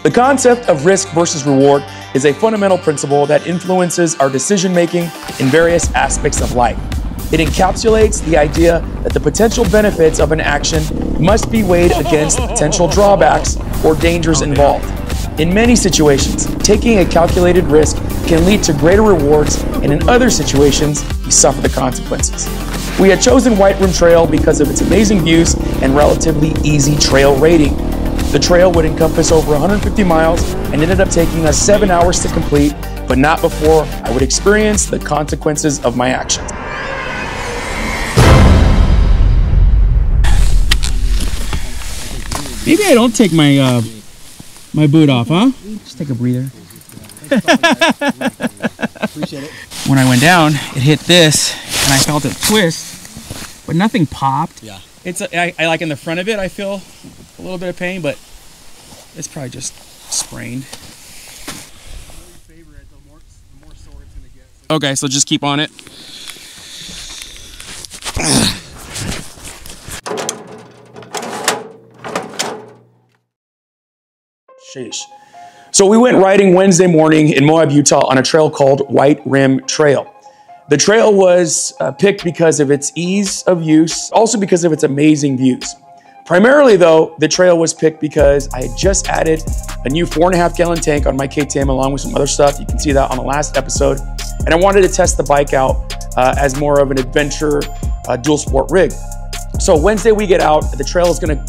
The concept of risk versus reward is a fundamental principle that influences our decision-making in various aspects of life. It encapsulates the idea that the potential benefits of an action must be weighed against the potential drawbacks or dangers involved. In many situations, taking a calculated risk can lead to greater rewards, and in other situations, you suffer the consequences. We had chosen White Rim Trail because of its amazing views and relatively easy trail rating. The trail would encompass over 150 miles and ended up taking us 7 hours to complete, but not before I would experience the consequences of my actions. Maybe I don't take my my boot off, huh? Just take a breather. Appreciate it. When I went down, it hit this, and I felt it twist, but nothing popped. Yeah. It's I like in the front of it, I feel a little bit of pain, but it's probably just sprained. Okay, so just keep on it. Sheesh. So we went riding Wednesday morning in Moab, Utah on a trail called White Rim Trail. The trail was picked because of its ease of use, also because of its amazing views. Primarily though, the trail was picked because I had just added a new 4.5 gallon tank on my KTM along with some other stuff. You can see that on the last episode. And I wanted to test the bike out as more of an adventure dual sport rig. So Wednesday we get out, the trail is gonna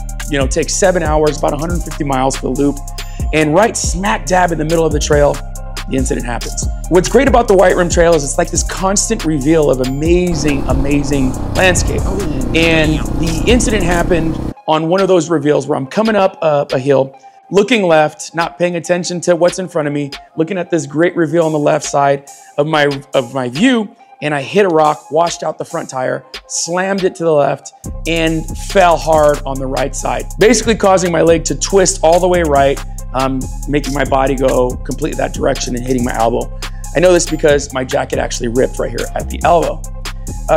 take 7 hours, about 150 miles for the loop. And right smack dab in the middle of the trail, the incident happens. What's great about the White Rim Trail is it's like this constant reveal of amazing, amazing landscape. And the incident happened on one of those reveals where I'm coming up a hill, looking left, not paying attention to what's in front of me, looking at this great reveal on the left side of my view, and I hit a rock, washed out the front tire, slammed it to the left, and fell hard on the right side, basically causing my leg to twist all the way right, making my body go completely that direction and hitting my elbow. I know this because my jacket actually ripped right here at the elbow.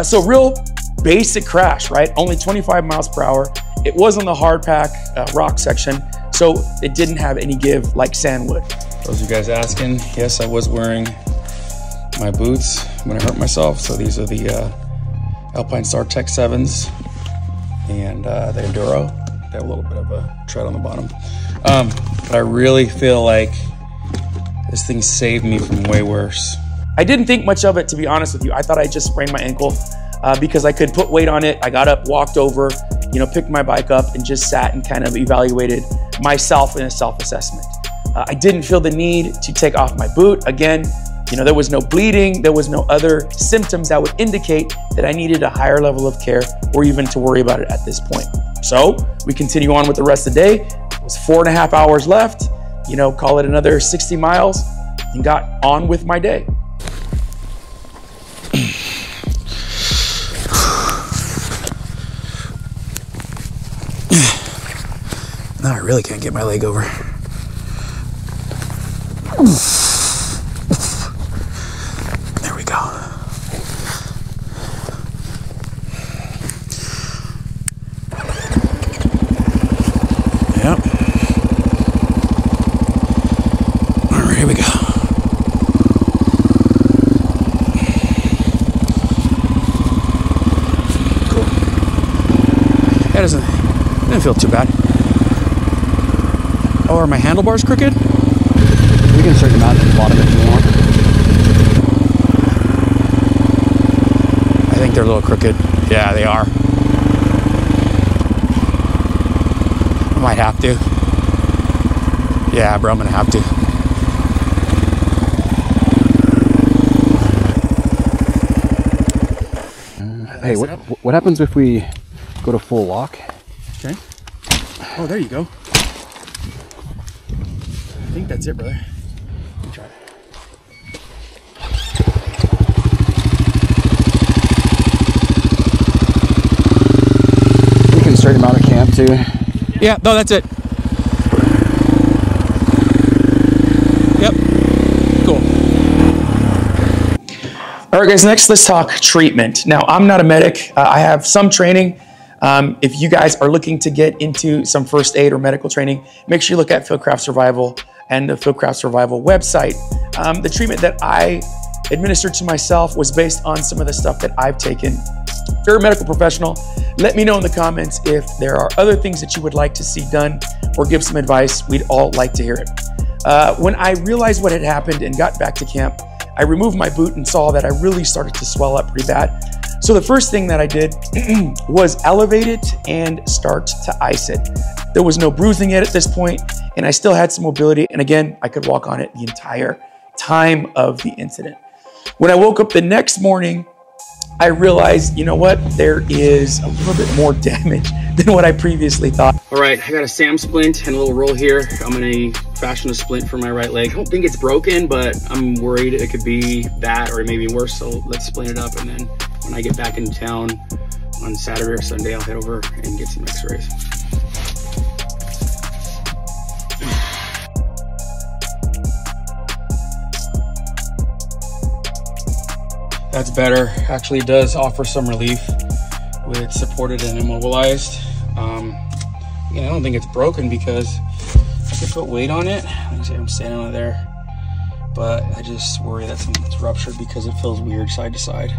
So real basic crash, right? Only 25 miles per hour. It was on the hard pack rock section, so it didn't have any give like sand would. Those of you guys asking, yes, I was wearing my boots when I hurt myself. So these are the Alpine Star Tech 7s and the Enduro. They have a little bit of a tread on the bottom. But I really feel like this thing saved me from way worse. I didn't think much of it, to be honest with you. I thought I just sprained my ankle because I could put weight on it. I got up, walked over, picked my bike up and just sat and kind of evaluated myself in a self-assessment. I didn't feel the need to take off my boot. Again, there was no bleeding, there was no other symptoms that would indicate that I needed a higher level of care or even to worry about it at this point. So we continue on with the rest of the day. It was 4.5 hours left, call it another 60 miles, and got on with my day. Now I really can't get my leg over. There we go. Yep. All right, here we go. Cool. That didn't feel too bad. Oh, are my handlebars crooked? You can straighten them out at the bottom if you want. I think they're a little crooked. Yeah, they are. I might have to. Yeah, bro, I'm gonna have to. Hey, what happens if we go to full lock? Okay. Oh, there you go. I think that's it, brother. Let me try it. You can straighten them out at camp too. Yeah, no, that's it. Yep. Cool. All right, guys, next let's talk treatment. Now, I'm not a medic. I have some training. If you guys are looking to get into some first aid or medical training, make sure you look at Fieldcraft Survival. and the Fieldcraft Survival website. The treatment that I administered to myself was based on some of the stuff that I've taken. If you're a medical professional, let me know in the comments if there are other things that you would like to see done or give some advice. We'd all like to hear it. When I realized what had happened and got back to camp, I removed my boot and saw that I really started to swell up pretty bad. So the first thing that I did was elevate it and start to ice it. There was no bruising yet at this point, and I still had some mobility. And again, I could walk on it the entire time of the incident. When I woke up the next morning, I realized, you know what? There is a little bit more damage than what I previously thought. All right, I got a SAM splint and a little roll here. I'm gonna fashion a splint for my right leg. I don't think it's broken, but I'm worried it could be that or maybe worse. So let's splint it up, and then when I get back into town on Saturday or Sunday, I'll head over and get some x-rays. That's better. Actually, it does offer some relief with supported and immobilized. Again, I don't think it's broken because I could put weight on it. Like I say, I'm standing on it there, but I just worry that something's ruptured because it feels weird side to side.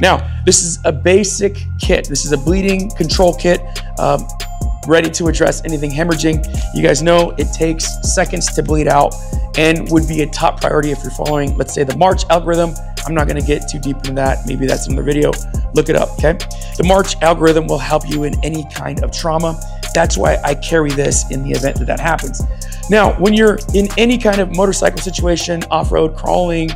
Now, this is a basic kit. This is a bleeding control kit, ready to address anything hemorrhaging. You guys know it takes seconds to bleed out and would be a top priority if you're following, let's say, the March algorithm. I'm not gonna get too deep into that. Maybe that's another video. Look it up, okay? The March algorithm will help you in any kind of trauma. That's why I carry this in the event that that happens. Now, when you're in any kind of motorcycle situation, off-road, crawling,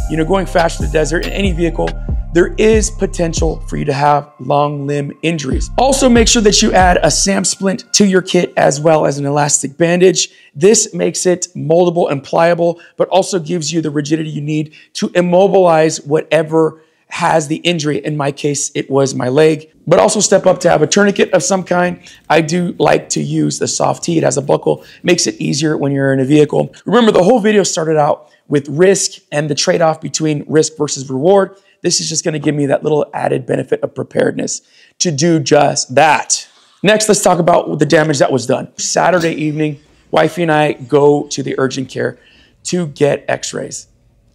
you know, going fast through the desert in any vehicle, there is potential for you to have long limb injuries. Also, make sure that you add a SAM splint to your kit as well as an elastic bandage. This makes it moldable and pliable, but also gives you the rigidity you need to immobilize whatever has the injury. In my case, it was my leg, but also step up to have a tourniquet of some kind. I do like to use the soft tee. It has a buckle, makes it easier when you're in a vehicle. Remember, the whole video started out with risk and the trade-off between risk versus reward. This is just gonna give me that little added benefit of preparedness to do just that. Next, let's talk about the damage that was done. Saturday evening, wifey and I go to the urgent care to get x-rays.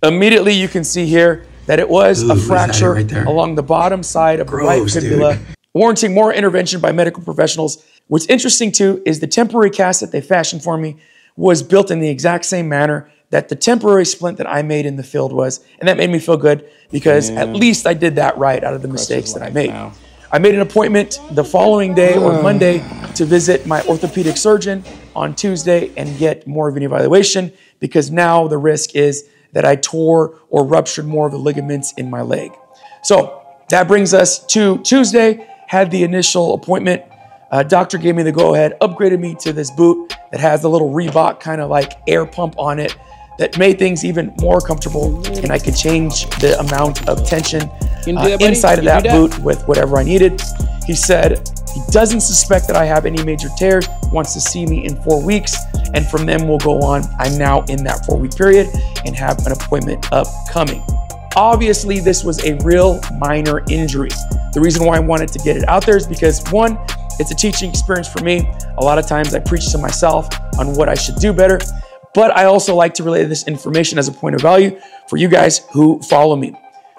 Immediately, you can see here that it was a fracture right along the bottom side of the right fibula, warranting more intervention by medical professionals. What's interesting too is the temporary cast that they fashioned for me was built in the exact same manner that the temporary splint that I made in the field was. And that made me feel good because at least I did that right out of the mistakes that I made. Now. I made an appointment the following day or Monday to visit my orthopedic surgeon on Tuesday and get more of an evaluation because now the risk is that I tore or ruptured more of the ligaments in my leg. So that brings us to Tuesday, had the initial appointment. Doctor gave me the go-ahead, upgraded me to this boot that has a little Reebok kind of like air pump on it that made things even more comfortable, and I could change the amount of tension inside of that boot with whatever I needed. He said he doesn't suspect that I have any major tears, wants to see me in 4 weeks, and from then we'll go on. I'm now in that 4-week period and have an appointment upcoming. Obviously, this was a real minor injury. The reason why I wanted to get it out there is because, one, it's a teaching experience for me. A lot of times I preach to myself on what I should do better, but I also like to relay this information as a point of value for you guys who follow me.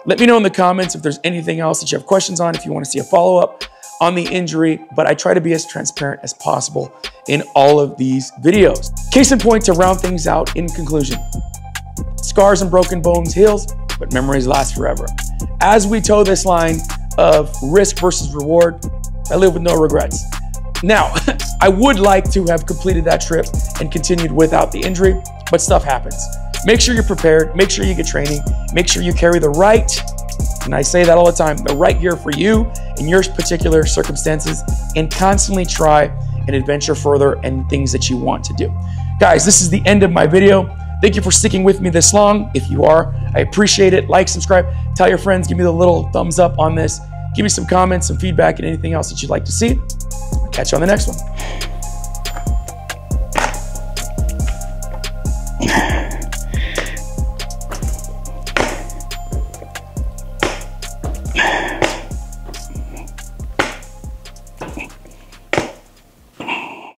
Let me know in the comments if there's anything else that you have questions on, if you want to see a follow-up on the injury, but I try to be as transparent as possible in all of these videos. Case in point, to round things out in conclusion, scars and broken bones heals, but memories last forever. As we toe this line of risk versus reward, I live with no regrets. Now, I would like to have completed that trip and continued without the injury, but stuff happens. Make sure you're prepared, make sure you get training, make sure you carry the right, and I say that all the time, the right gear for you in your particular circumstances, and constantly try and adventure further and things that you want to do. Guys, this is the end of my video. Thank you for sticking with me this long. If you are, I appreciate it. Like, subscribe, tell your friends, give me the little thumbs up on this. Give me some comments, some feedback, and anything else that you'd like to see. I'll catch you on the next one.